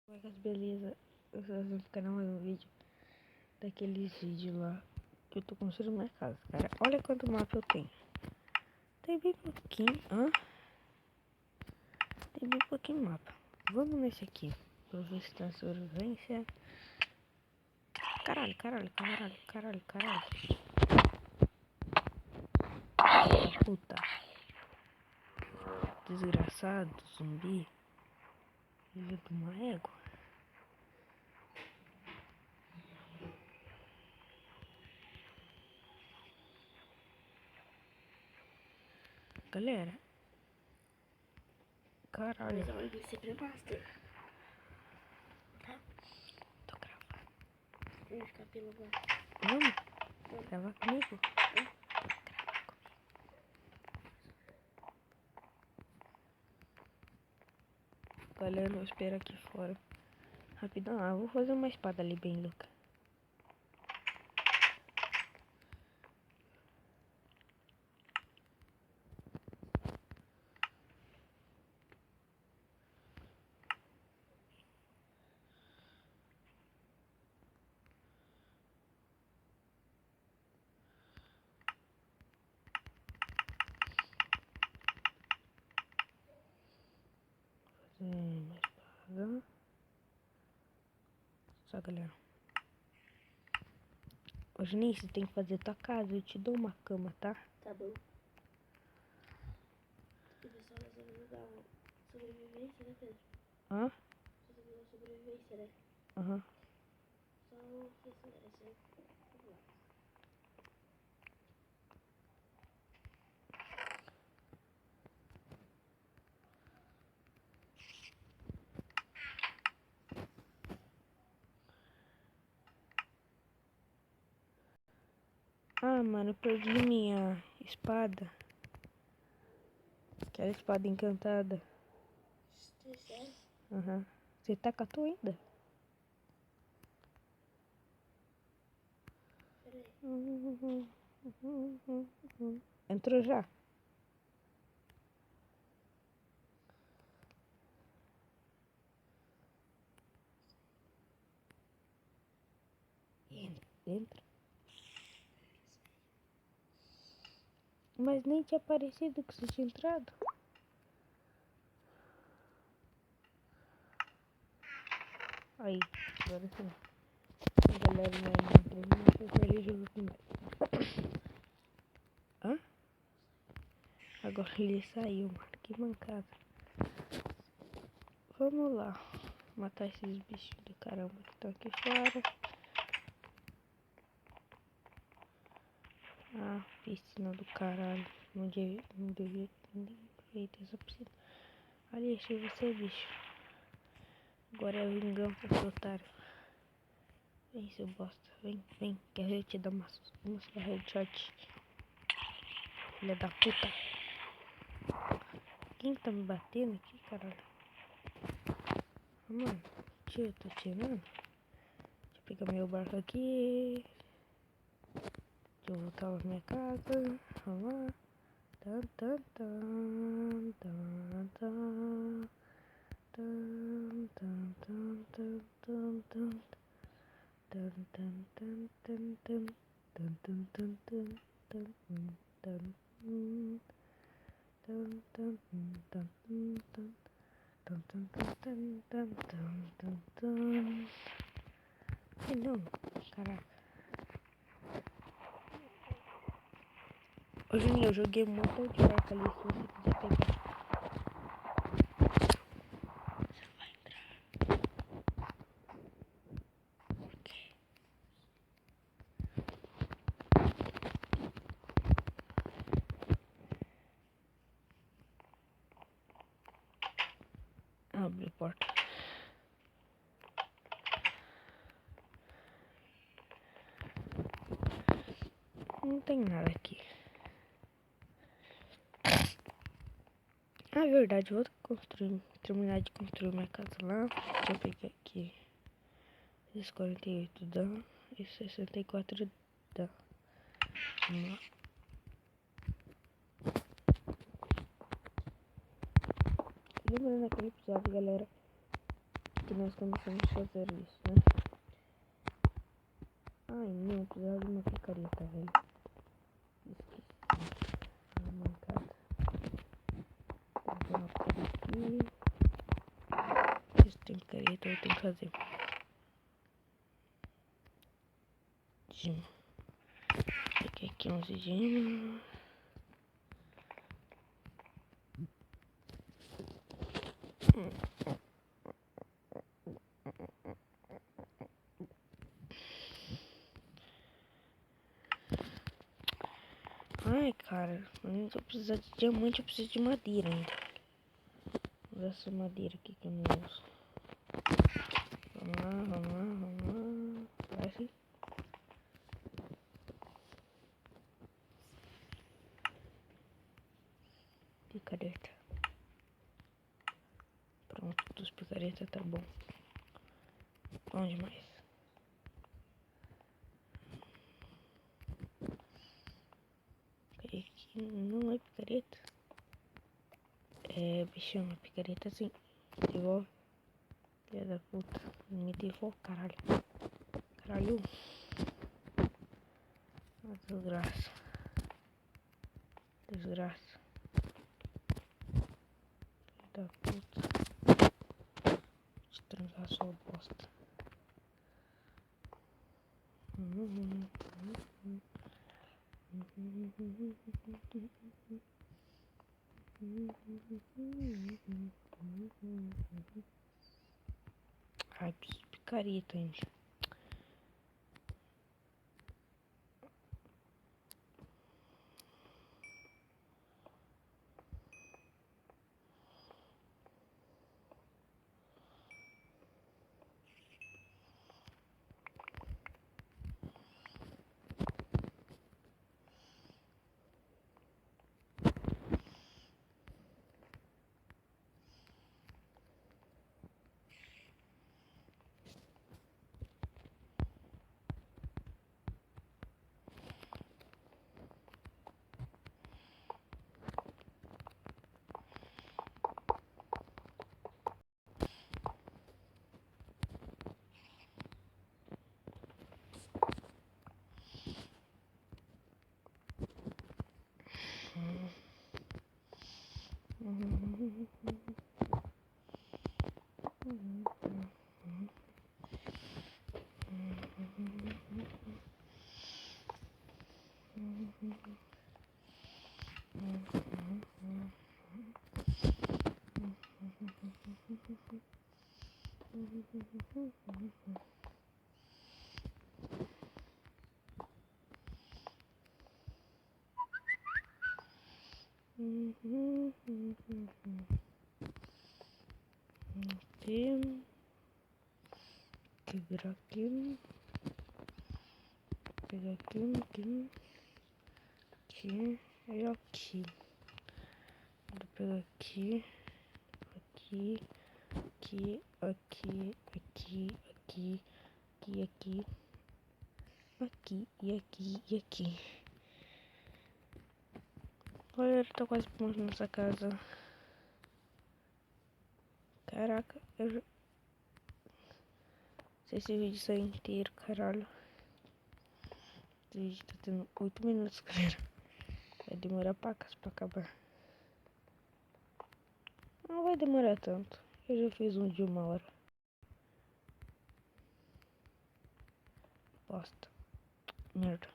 Beleza, vocês vão ficar mais um vídeo daqueles vídeos lá que eu tô construindo minha casa, cara. Olha quanto mapa eu tenho. Tem bem pouquinho, tem bem pouquinho mapa. Vamos nesse aqui, pra ver se tem sobrevivência. Caralho. Puta. Desgraçado, zumbi. Filho de uma égua. Galera. Caralho. Mas olha, você prepara, tá? Tô gravando. Vamos ficar pelo lugar. Vamos? Gravar comigo? Galera, eu espero aqui fora. Rapidão, eu vou fazer uma espada ali bem louca. Fazer uma espada. Só, galera. Ô, Juninho, você tem que fazer tua casa. Eu te dou uma cama, tá? Tá bom. E pessoal, nós vamos jogar sobrevivência, né, Pedro? Hã? Nós vamos jogar sobrevivência, né? Aham. Só o que essa vamos lá. Ah, mano, eu perdi minha espada. Aquela espada encantada. Sério? Aham. Você tá com a tua ainda? Pera aí. Entrou já? Entra. Mas nem tinha parecido que você tinha entrado. Aí, agora sim. A galera não foi ele jogo comigo. Hã? Agora ele saiu, mano. Que mancada. Vamos lá. Matar esses bichos do caramba que estão aqui fora. Ah, piscina do caralho. Não devia ter essa piscina. Ali, achei você, bicho. Agora é a vingança do otário. Vem, seu bosta. Vem. Quer eu te dar uma headshot? Filha da puta. Quem tá me batendo aqui, caralho? Mano, eu tô tirando. Deixa eu pegar meu barco aqui. Deixa eu voltar pra minha casa. Vamos lá. Tan, tan, tan, tan, tan. Tan, tan, tan, tan, tan, tan. Tan, tan, tan, tan, tan. Tan, tan, tan, tan, tan, tan. Tan, tan, tan, tan. Tan, tan, tan, tan, tan, tan, tan, tan. Ai, não, caraca. Ô, Juninho, eu joguei um montão de barco ali, se você quiser pegar. Você não vai entrar. Por quê? Abre a porta. Não tem nada aqui. Ah, é verdade, eu vou terminar de construir minha casa lá. Deixa eu pegar aqui. Esses 48 dá. E 64 dá. Vamos lá. Lembrando aquele episódio, galera, que nós começamos a fazer isso, né? Ai, não, precisava de uma picareta, velho. Esqueci. Ah, mancada. Vou por aqui. Se tem picareta, eu tenho que fazer. Gema. Peguei aqui 11 gemas. Ai, cara, eu vou precisar de diamante, eu preciso de madeira ainda. Vou usar essa madeira aqui que eu não uso. Vamos lá, vamos lá, vamos lá. Vai sim. Picareta. Pronto, dos picaretas tá bom. Bom demais. Aqui não é picareta. É, bichão, é picareta sim. Devolve. Filha da puta. Me devolve, caralho. Caralho. Ah, desgraça. Desgraça. Filha da puta. Te trancar sua bosta. Ai, preciso de picareta, gente. Aqui. Pegar aqui. Pegar aqui, aqui. Aqui e aqui. Vou pegar aqui. Aqui. Aqui. Aqui. Aqui. Aqui. Aqui. Aqui. Aqui. E aqui. E aqui. Galera, tô quase pronto nessa casa. Caraca, eu já... Se esse vídeo sair inteiro, caralho. Esse vídeo tá tendo 8 minutos, galera. Vai demorar pra acabar. Não vai demorar tanto. Eu já fiz um de 1 hora. Bosta. Merda.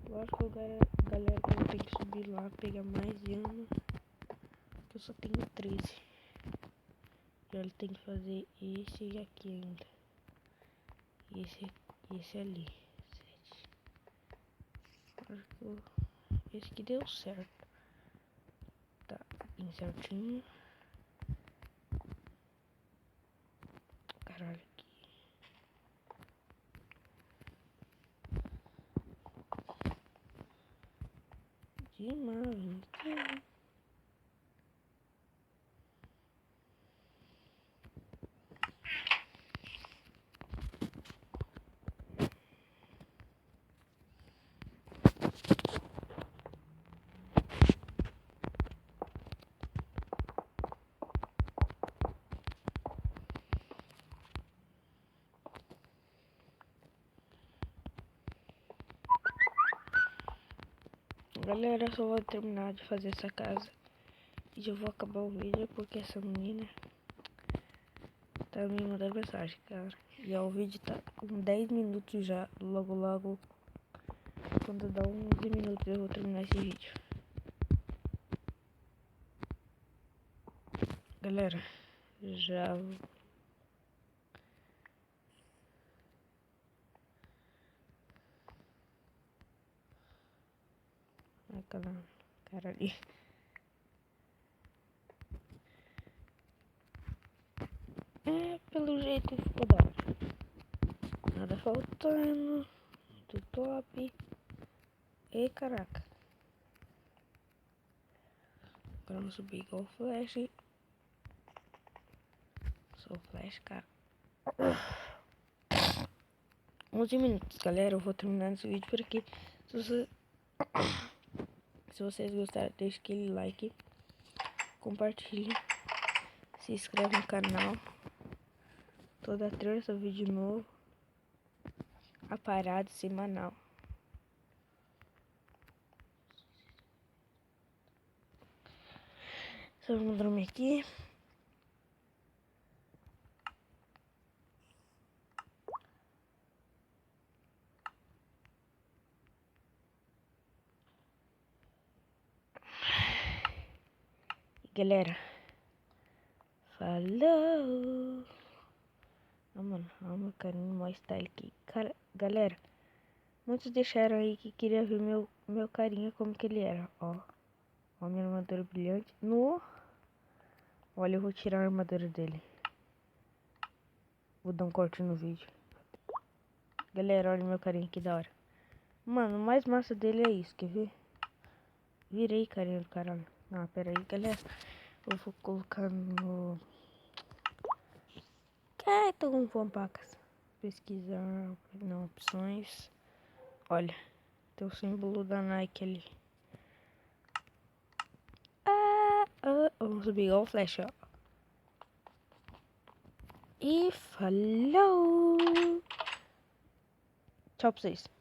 Agora que galera que eu tenho que subir lá, pegar mais diama. Que eu só tenho 13. E ele tem que fazer esse aqui ainda. E esse ali. 7. Acho que esse aqui deu certo. Tá bem certinho. Caralho, aqui. Demais. Galera, eu só vou terminar de fazer essa casa e já vou acabar o vídeo porque essa menina tá me mandando mensagem, cara. E o vídeo tá com 10 minutos já. Logo, quando dá 11 minutos eu vou terminar esse vídeo. Galera, já... Aquela cara ali. Pelo jeito ficou da hora. Nada faltando. Tudo top. E caraca. Agora vamos subir igual o Flash. Sou Flash, cara. 11 minutos, galera. Eu vou terminar esse vídeo por aqui. Se vocês gostaram, deixe aquele like. Compartilhe. Se inscreve no canal. Toda terça, vídeo novo. A parada semanal. Só vamos dormir aqui. Galera, falou! Ah, mano, olha o meu carinho, mó style aqui. Cara, galera, muitos deixaram aí que queria ver meu carinha como que ele era. Ó, ó, minha armadura brilhante. No, olha, eu vou tirar a armadura dele. Vou dar um corte no vídeo. Galera, olha o meu carinha, que da hora. Mano, o mais massa dele é isso, quer ver? Virei carinha do caralho. Ah, pera aí, galera. Eu vou colocar no... tô com fome, pacas. Pesquisar, não, opções. Olha, tem o símbolo da Nike ali. Vamos subir igual o Flash, ó. E falou! Tchau pra vocês.